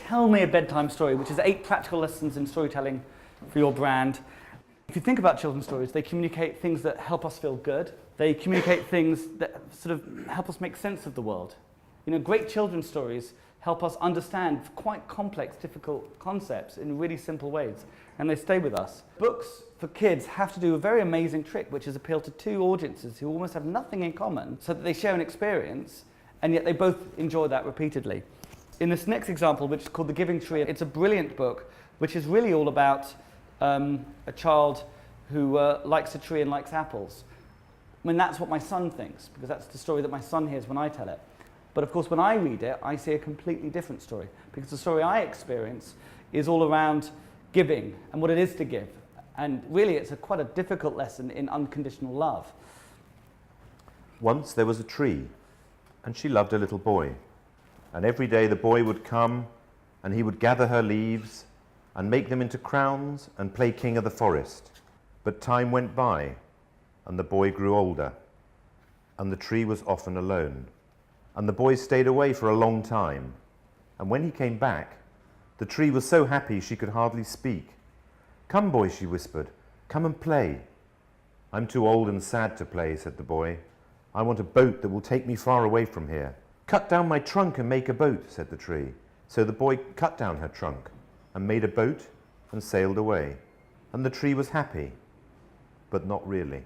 tell me a bedtime story, which is 8 practical lessons in storytelling for your brand. If you think about children's stories, they communicate things that help us feel good. They communicate things that sort of help us make sense of the world. You know, great children's stories help us understand quite complex, difficult concepts in really simple ways, and they stay with us. Books for kids have to do a very amazing trick, which is appeal to 2 audiences who almost have nothing in common, so that they share an experience, and yet they both enjoy that repeatedly. In this next example, which is called The Giving Tree, it's a brilliant book, which is really all about a child who likes a tree and likes apples. I mean, that's what my son thinks, because that's the story that my son hears when I tell it. But of course, when I read it, I see a completely different story, because the story I experience is all around giving and what it is to give. And really, it's quite a difficult lesson in unconditional love. Once there was a tree, and she loved a little boy. And every day the boy would come, and he would gather her leaves and make them into crowns and play king of the forest. But time went by, and the boy grew older, and the tree was often alone. And the boy stayed away for a long time. And when he came back, the tree was so happy she could hardly speak. "Come, boy," she whispered, "come and play." "I'm too old and sad to play," said the boy. "I want a boat that will take me far away from here." "Cut down my trunk and make a boat," said the tree. So the boy cut down her trunk and made a boat and sailed away. And the tree was happy, but not really.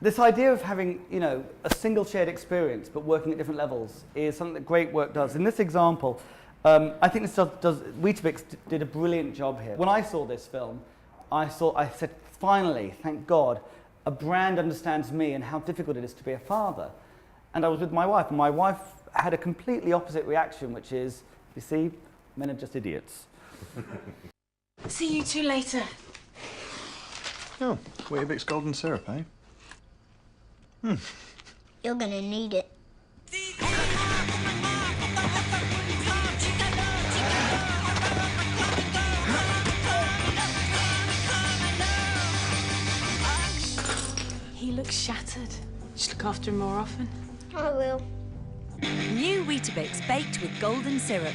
This idea of having, you know, a single shared experience but working at different levels is something that great work does. In this example, I think this Weetabix did a brilliant job here. When I saw this film, I said, finally, thank God, a brand understands me and how difficult it is to be a father. And I was with my wife, and my wife had a completely opposite reaction, which is, you see, men are just idiots. See you 2 later. Oh, Weetabix golden syrup, eh? You're gonna need it. He looks shattered. Just look after him more often. I will. New Weetabix baked with golden syrup.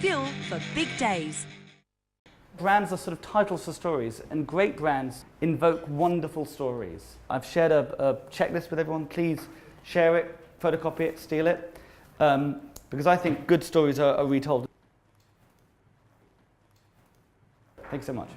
Fuel for big days. Brands are sort of titles for stories, and great brands invoke wonderful stories. I've shared a checklist with everyone. Please share it, photocopy it, steal it, because I think good stories are retold. Thanks so much.